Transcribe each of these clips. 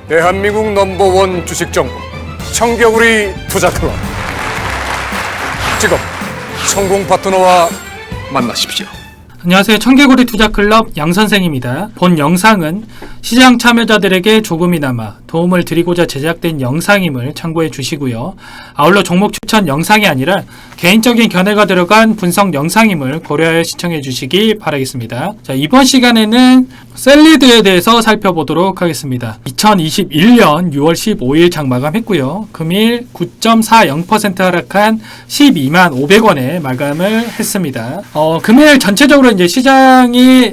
대한민국 넘버원 주식정보 청겨울이 투자클럽. 지금 성공 파트너와 만나십시오. 안녕하세요. 청개구리 투자클럽 양선생입니다. 본 영상은 시장 참여자들에게 조금이나마 도움을 드리고자 제작된 영상임을 참고해 주시고요. 아울러 종목 추천 영상이 아니라 개인적인 견해가 들어간 분석 영상임을 고려하여 시청해 주시기 바라겠습니다. 자, 이번 시간에는 셀리드에 대해서 살펴보도록 하겠습니다. 2021년 6월 15일 장 마감했고요. 금일 9.40% 하락한 12만 500원에 마감을 했습니다. 금일 전체적으로 이제 시장이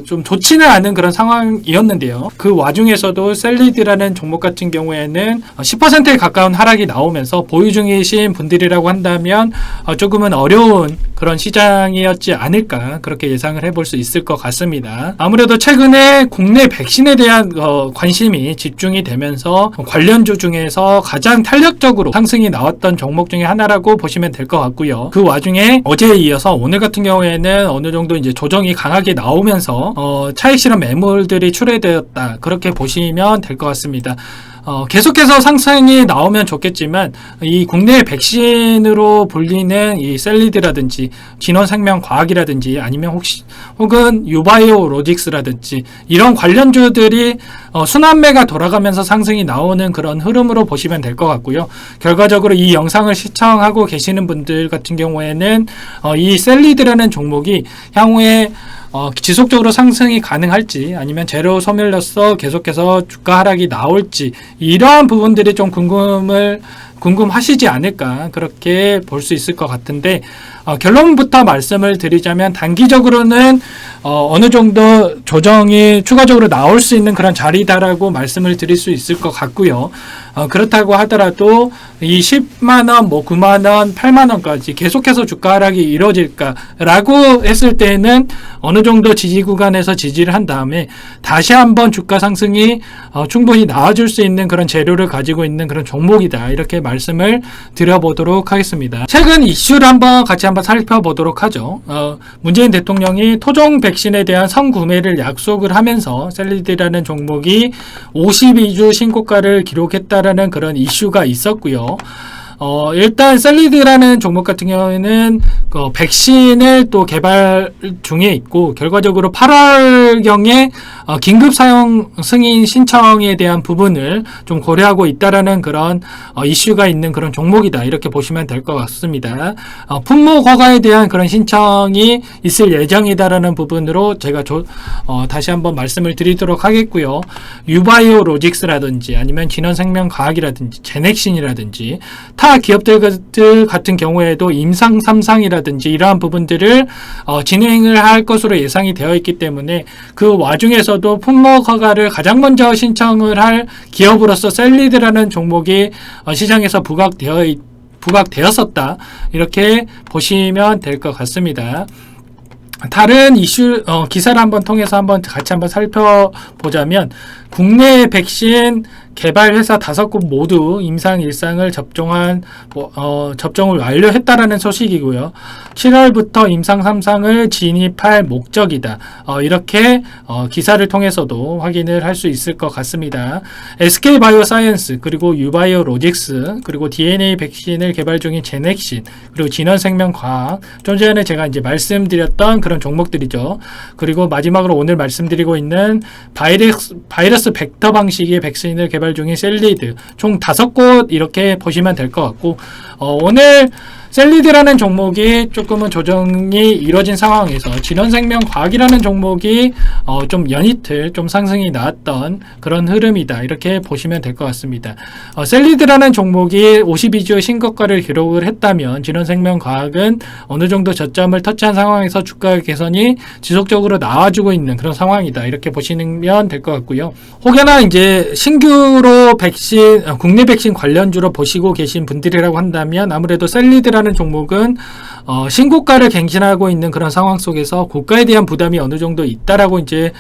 좀 좋지는 않은 그런 상황이었는데요. 그 와중에서도 셀리드라는 종목 같은 경우에는 10%에 가까운 하락이 나오면서 보유 중이신 분들이라고 한다면 조금은 어려운 그런 시장이었지 않을까, 그렇게 예상을 해볼 수 있을 것 같습니다. 아무래도 최근에 국내 백신에 대한 관심이 집중이 되면서 관련주 중에서 가장 탄력적으로 상승이 나왔던 종목 중에 하나라고 보시면 될 것 같고요. 그 와중에 어제에 이어서 오늘 같은 경우에는 어느 정도 이제 조정이 강하게 나오면서 차익 실현 매물들이 출회되었다, 그렇게 보시면 될 것 같습니다. 계속해서 상승이 나오면 좋겠지만 이 국내 백신으로 불리는 이 셀리드라든지 진원생명과학이라든지 아니면 혹은 유바이오 로직스라든지 이런 관련주들이 순환매가 돌아가면서 상승이 나오는 그런 흐름으로 보시면 될 것 같고요. 결과적으로 이 영상을 시청하고 계시는 분들 같은 경우에는 이 셀리드라는 종목이 향후에 지속적으로 상승이 가능할지 아니면 제로 소멸로서 계속해서 주가 하락이 나올지 이러한 부분들이 좀 궁금하시지 않을까, 그렇게 볼 수 있을 것 같은데 결론부터 말씀을 드리자면 단기적으로는 어느 정도 조정이 추가적으로 나올 수 있는 그런 자리다라고 말씀을 드릴 수 있을 것 같고요. 그렇다고 하더라도 이 10만원, 9만원, 8만원까지 계속해서 주가 하락이 이루어질까라고 했을 때는 어느 정도 지지 구간에서 지지를 한 다음에 다시 한번 주가 상승이 충분히 나와줄 수 있는 그런 재료를 가지고 있는 그런 종목이다, 이렇게 말씀을 드려보도록 하겠습니다. 최근 이슈를 같이 한번 살펴보도록 하죠. 문재인 대통령이 토종 백신에 대한 선구매를 약속을 하면서 셀리드라는 종목이 52주 신고가를 기록했다라는 그런 이슈가 있었고요. 일단 셀리드라는 종목 같은 경우에는 백신을 또 개발 중에 있고 결과적으로 8월경에 긴급 사용 승인 신청에 대한 부분을 좀 고려하고 있다라는 그런 이슈가 있는 그런 종목이다, 이렇게 보시면 될 것 같습니다. 품목 허가에 대한 그런 신청이 있을 예정이다라는 부분으로 제가 다시 한번 말씀을 드리도록 하겠고요. 유바이오 로직스라든지 아니면 진원생명과학이라든지 제넥신이라든지 타 기업들 같은 경우에도 임상 3상이라든지 이러한 부분들을 진행을 할 것으로 예상이 되어 있기 때문에 그 와중에서도 품목 허가를 가장 먼저 신청을 할 기업으로서 셀리드라는 종목이 시장에서 부각되었었다, 이렇게 보시면 될 것 같습니다. 다른 이슈 기사를 통해서 같이 살펴보자면 국내 백신 개발 회사 5곳 모두 임상 1상을 접종을 완료했다라는 소식이고요. 7월부터 임상 3상을 진입할 목적이다, 이렇게 기사를 통해서도 확인을 할 수 있을 것 같습니다. SK바이오사이언스, 그리고 유바이오 로직스, 그리고 DNA 백신을 개발 중인 제넥신, 그리고 진원생명과학, 좀 전에 제가 이제 말씀드렸던 그런 종목들이죠. 그리고 마지막으로 오늘 말씀드리고 있는 바이러스 벡터 방식의 백신을 개발 중인 셀리드, 총 5곳 이렇게 보시면 될 것 같고, 오늘 셀리드라는 종목이 조금은 조정이 이루어진 상황에서 진원생명과학이라는 종목이 좀 연이틀 좀 상승이 나왔던 그런 흐름이다, 이렇게 보시면 될 것 같습니다. 셀리드라는 종목이 52주 신고가를 기록을 했다면 진원생명과학은 어느 정도 저점을 터치한 상황에서 주가 개선이 지속적으로 나와주고 있는 그런 상황이다, 이렇게 보시면 될 것 같고요. 혹여나 이제 신규로 국내 백신 관련주로 보시고 계신 분들이라고 한다면 아무래도 셀리드라는 종목은 신고가를 갱신하고 있는 그런 상황 속에서 고가에 대한 부담이 어느 정도 있다라고 이제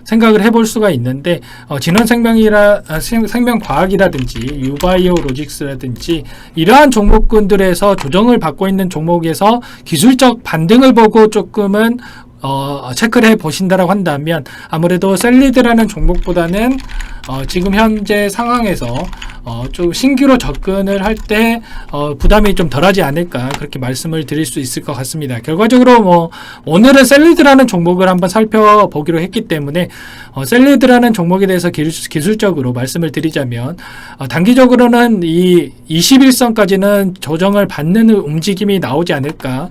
생각을 해볼 수가 있는데, 진원생명과학이라든지 유바이오 로직스라든지 이러한 종목군들에서 조정을 받고 있는 종목에서 기술적 반등을 보고 조금은 체크를 해 보신다라고 한다면 아무래도 셀리드라는 종목보다는 지금 현재 상황에서 좀 신규로 접근을 할 때 부담이 좀 덜하지 않을까 그렇게 말씀을 드릴 수 있을 것 같습니다. 결과적으로 오늘은 셀리드라는 종목을 한번 살펴보기로 했기 때문에 셀리드라는 종목에 대해서 기술적으로 말씀을 드리자면 단기적으로는 이 21선까지는 조정을 받는 움직임이 나오지 않을까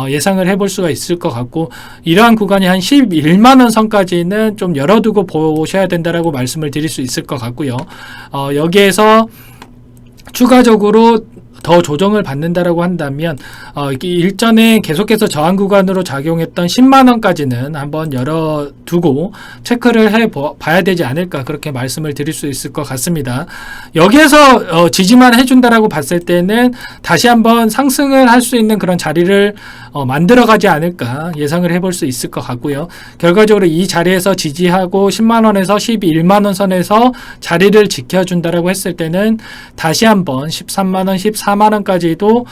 예상을 해볼 수가 있을 것 같고, 이러한 구간이 한 11만원 선까지는 좀 열어두고 보셔야 된다라고 말씀을 드릴 수 있을 것 같고요. 여기에서 추가적으로 더 조정을 받는다라고 한다면 일전에 계속해서 저항 구간으로 작용했던 10만원까지는 한번 열어두고 체크를 해봐야 되지 않을까 그렇게 말씀을 드릴 수 있을 것 같습니다. 여기에서 지지만 해준다라고 봤을 때는 다시 한번 상승을 할 수 있는 그런 자리를 만들어가지 않을까 예상을 해볼 수 있을 것 같고요. 결과적으로 이 자리에서 지지하고 10만원에서 11만원 선에서 자리를 지켜준다라고 했을 때는 다시 한번 13만원, 14만원까지도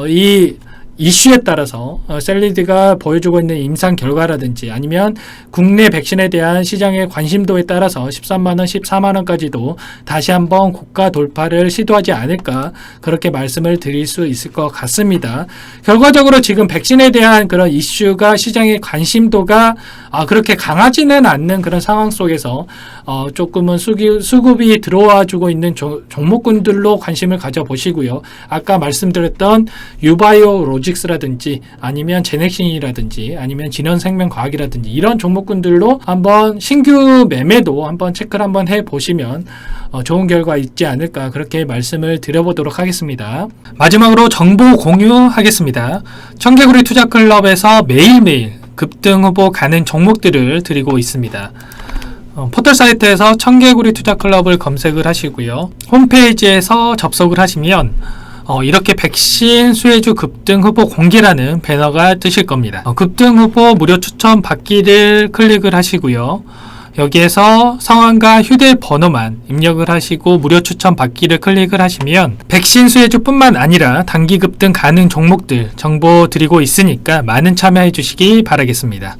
이 이슈에 따라서 셀리드가 보여주고 있는 임상 결과라든지 아니면 국내 백신에 대한 시장의 관심도에 따라서 13만원, 14만원까지도 다시 한번 고가 돌파를 시도하지 않을까 그렇게 말씀을 드릴 수 있을 것 같습니다. 결과적으로 지금 백신에 대한 그런 이슈가 시장의 관심도가 그렇게 강하지는 않는 그런 상황 속에서 조금은 수급이 들어와 주고 있는 종목군들로 관심을 가져보시고요. 아까 말씀드렸던 유바이오 로직스라든지 아니면 제넥신이라든지 아니면 진원생명과학이라든지 이런 종목군들로 한번 신규 매매도 한번 체크를 한번 해보시면 좋은 결과 있지 않을까 그렇게 말씀을 드려보도록 하겠습니다. 마지막으로 정보 공유하겠습니다. 청개구리 투자클럽에서 매일매일 급등 후보 가는 종목들을 드리고 있습니다. 포털 사이트에서 청개구리 투자클럽을 검색을 하시고요. 홈페이지에서 접속을 하시면 이렇게 백신 수혜주 급등 후보 공개라는 배너가 뜨실 겁니다. 급등 후보 무료 추천 받기를 클릭을 하시고요. 여기에서 성함과 휴대번호만 입력을 하시고 무료 추천 받기를 클릭을 하시면 백신 수혜주 뿐만 아니라 단기 급등 가능 종목들 정보 드리고 있으니까 많은 참여해 주시기 바라겠습니다.